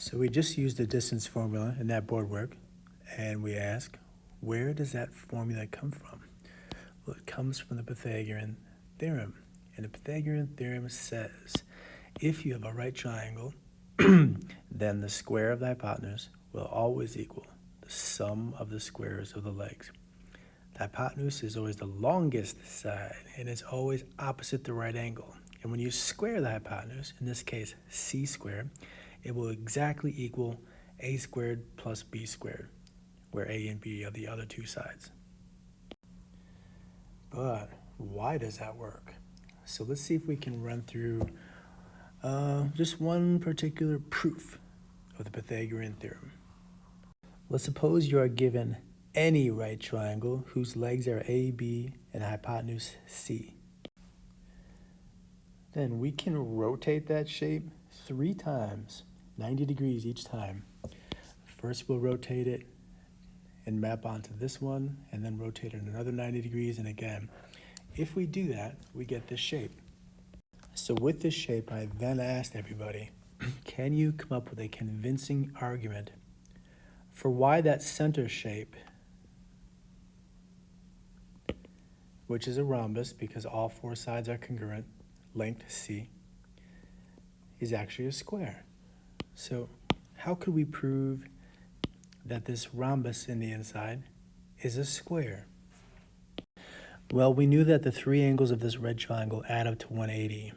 So we just used the distance formula in that board work, and we ask, where does that formula come from? Well, it comes from the Pythagorean theorem. And the Pythagorean theorem says, if you have a right triangle, then the square of the hypotenuse will always equal the sum of the squares of the legs. The hypotenuse is always the longest side, and it's always opposite the right angle. And when you square the hypotenuse, in this case c squared, it will exactly equal a squared plus b squared, where a and b are the other two sides. But why does that work? So let's see if we can run through just one particular proof of the Pythagorean theorem. Let's suppose you are given any right triangle whose legs are a, b, and hypotenuse c. Then we can rotate that shape 3 times, 90 degrees each time. First we'll rotate it and map onto this one, and then rotate it another 90 degrees, and again. If we do that, we get this shape. So with this shape, I then asked everybody, can you come up with a convincing argument for why that center shape, which is a rhombus because all 4 sides are congruent, length c, is actually a square? So how could we prove that this rhombus in the inside is a square? Well, we knew that the 3 angles of this red triangle add up to 180.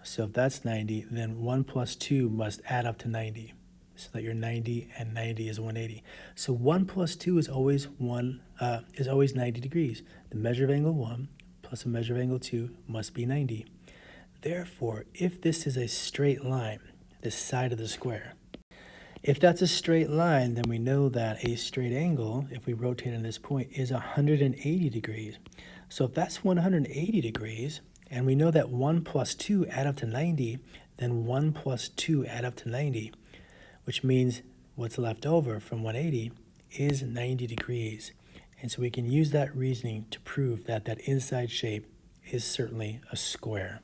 So if that's 90, then 1 plus 2 must add up to 90. So that your 90 and 90 is 180. So 1 plus 2 is always 90 degrees. The measure of angle 1 plus a measure of angle 2 must be 90. Therefore, if this is a straight line, this side of the square, if that's a straight line, then we know that a straight angle, if we rotate on this point, is 180 degrees. So if that's 180 degrees, and we know that 1 plus 2 add up to 90, then 1 plus 2 add up to 90, which means what's left over from 180 is 90 degrees. And so we can use that reasoning to prove that that inside shape is certainly a square.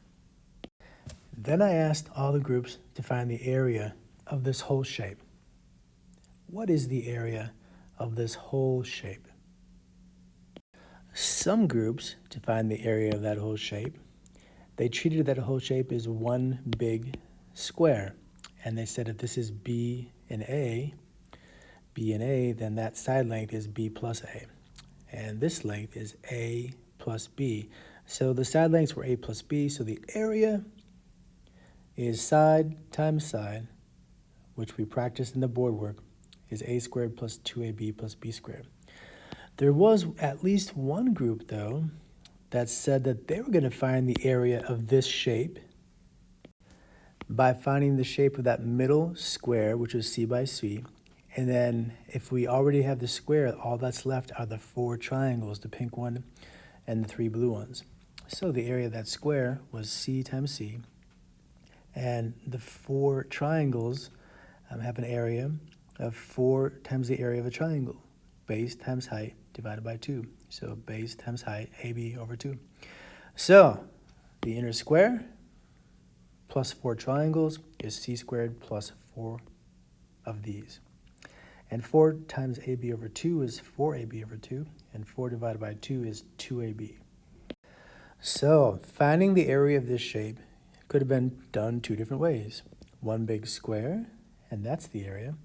Then I asked all the groups to find the area of this whole shape. What is the area of this whole shape? Some groups, to find the area of that whole shape, they treated that whole shape as one big square. And they said if this is B and A, then that side length is B plus A. And this length is A plus B. So the side lengths were A plus B, so the area is side times side, which we practiced in the board work, is A squared plus 2AB plus B squared. There was at least one group, though, that said that they were going to find the area of this shape by finding the shape of that middle square, which is C by C. And then if we already have the square, all that's left are the 4 triangles, the pink one and the 3 blue ones. So the area of that square was C times C. And the 4 triangles have an area of 4 times the area of a triangle, base times height divided by 2. So base times height, AB over 2. So the inner square plus 4 triangles is C squared plus 4 of these. And 4 times AB over 2 is 4AB over 2, and 4 divided by 2 is 2AB. So finding the area of this shape could have been done 2 different ways. One big square, and that's the area,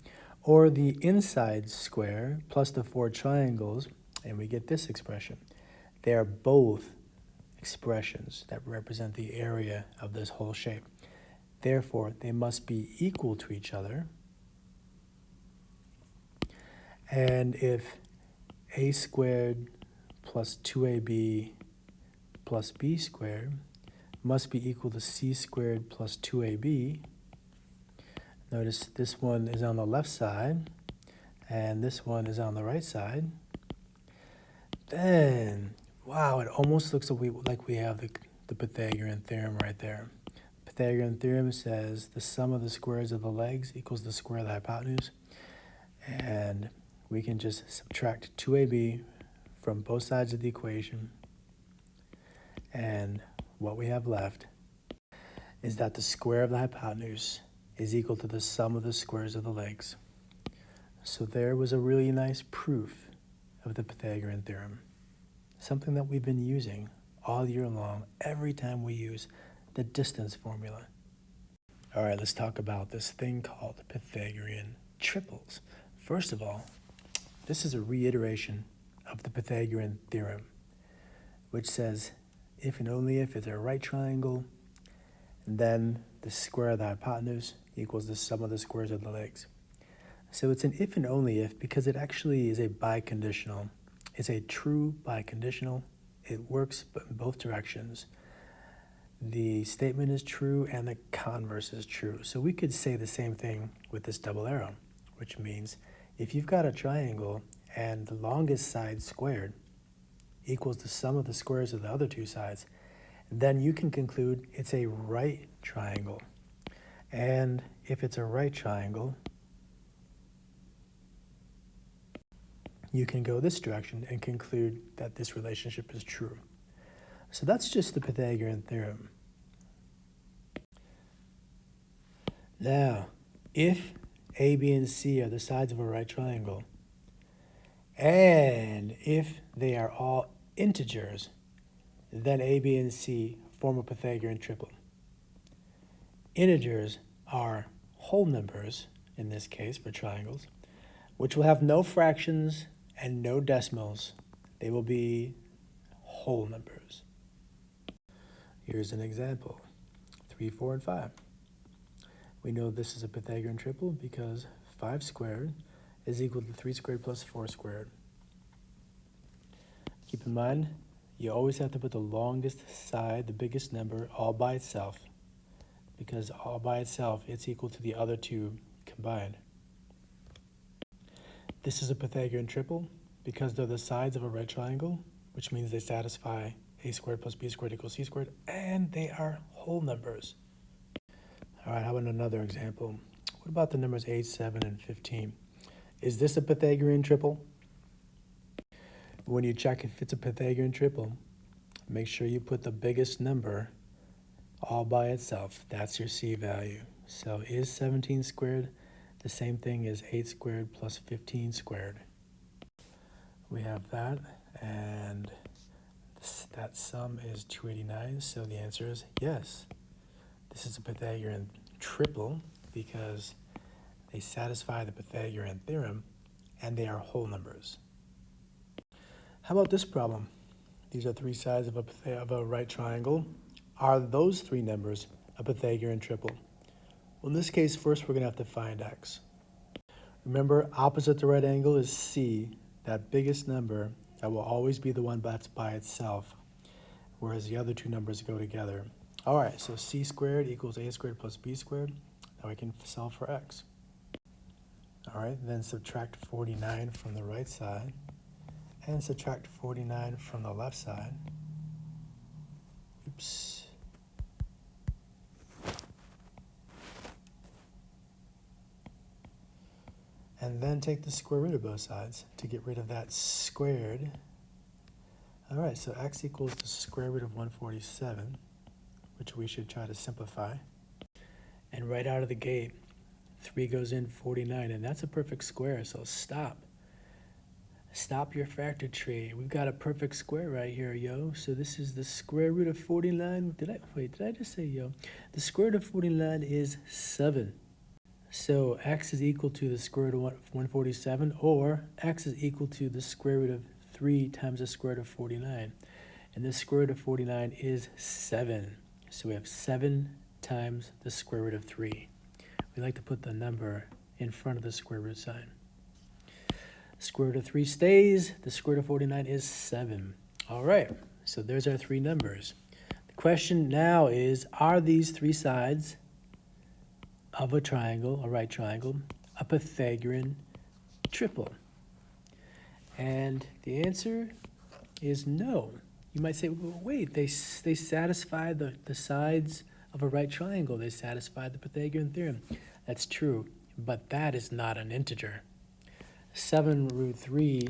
or the inside square plus the 4 triangles, and we get this expression. They are both expressions that represent the area of this whole shape. Therefore, they must be equal to each other. And if A squared plus 2AB plus B squared must be equal to C squared plus 2AB, notice this one is on the left side, and this one is on the right side, then, wow, it almost looks like we have the Pythagorean theorem right there. Pythagorean theorem says the sum of the squares of the legs equals the square of the hypotenuse, and we can just subtract 2AB from both sides of the equation, and what we have left is that the square of the hypotenuse is equal to the sum of the squares of the legs. So there was a really nice proof of the Pythagorean theorem, something that we've been using all year long every time we use the distance formula. All right, let's talk about this thing called Pythagorean triples. First of all, this is a reiteration of the Pythagorean theorem, which says if and only if it's a right triangle, then the square of the hypotenuse equals the sum of the squares of the legs. So it's an if and only if because it actually is a biconditional. It's a true biconditional. It works in both directions. The statement is true and the converse is true. So we could say the same thing with this double arrow, which means if you've got a triangle and the longest side squared equals the sum of the squares of the other two sides, then you can conclude it's a right triangle. And if it's a right triangle, you can go this direction and conclude that this relationship is true. So that's just the Pythagorean theorem. Now, if A, B, and C are the sides of a right triangle, and if they are all integers, then A, B, and C form a Pythagorean triple. Integers are whole numbers, in this case for triangles, which will have no fractions and no decimals. They will be whole numbers. Here's an example, 3, 4, and 5. We know this is a Pythagorean triple because 5 squared is equal to 3 squared plus 4 squared. Keep in mind, you always have to put the longest side, the biggest number, all by itself, because all by itself, it's equal to the other two combined. This is a Pythagorean triple because they're the sides of a right triangle, which means they satisfy a squared plus b squared equals c squared, and they are whole numbers. All right, how about another example? What about the numbers 8, 7, and 15? Is this a Pythagorean triple? When you check if it's a Pythagorean triple, make sure you put the biggest number all by itself. That's your C value. So is 17 squared the same thing as 8 squared plus 15 squared? We have that, and that sum is 289, so the answer is yes. This is a Pythagorean triple because they satisfy the Pythagorean theorem and they are whole numbers. How about this problem? These are three sides of a right triangle. Are those three numbers a Pythagorean triple? Well, in this case, first we're going to have to find x. Remember, opposite the right angle is c, that biggest number that will always be the one that's by itself, whereas the other two numbers go together. All right, so c squared equals a squared plus b squared. Now we can solve for x. All right, then subtract 49 from the right side and subtract 49 from the left side. Oops. And then take the square root of both sides to get rid of that squared. All right, so x equals the square root of 147, which we should try to simplify. And right out of the gate, 3 goes in 49, and that's a perfect square, so stop. Stop your factor tree. We've got a perfect square right here, yo. So this is the square root of 49. Did I just say yo? The square root of 49 is 7. So x is equal to the square root of 147, or x is equal to the square root of 3 times the square root of 49. And the square root of 49 is 7. So we have 7 times the square root of 3. We like to put the number in front of the square root sign. Square root of 3 stays. The square root of 49 is 7. All right, so there's our three numbers. The question now is, are these three sides of a triangle, a right triangle, a Pythagorean triple? And the answer is no. You might say, well, wait, they satisfy the sides of a right triangle. They satisfy the Pythagorean theorem. That's true, but that is not an integer. 7 root 3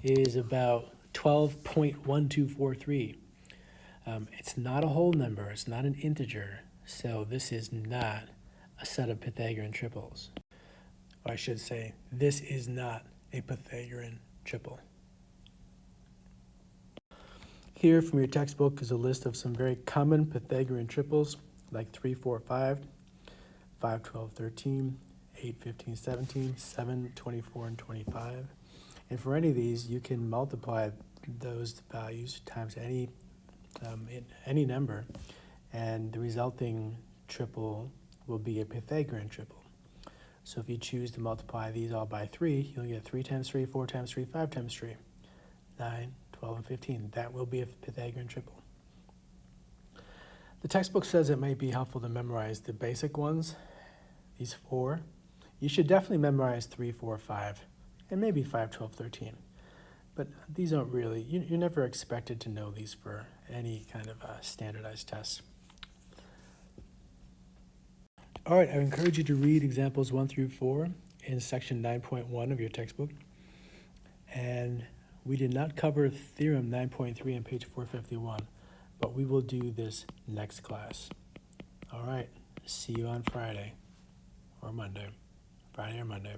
is about 12.1243. It's not a whole number. It's not an integer. So this is not a set of Pythagorean triples. Or I should say, this is not a Pythagorean triple. Here from your textbook is a list of some very common Pythagorean triples, like 3, 4, 5, 5, 12, 13, 8, 15, 17, 7, 24, and 25. And for any of these, you can multiply those values times any number, and the resulting triple will be a Pythagorean triple. So if you choose to multiply these all by 3, you'll get 3 times 3, 4 times 3, 5 times 3, 9, 12, and 15. That will be a Pythagorean triple. The textbook says it might be helpful to memorize the basic ones, these 4. You should definitely memorize 3, 4, 5, and maybe 5, 12, 13. But these aren't really, you're never expected to know these for any kind of standardized tests. All right, I encourage you to read examples 1 through 4 in section 9.1 of your textbook. And we did not cover theorem 9.3 on page 451, but we will do this next class. All right, see you on Friday or Monday. Friday or Monday.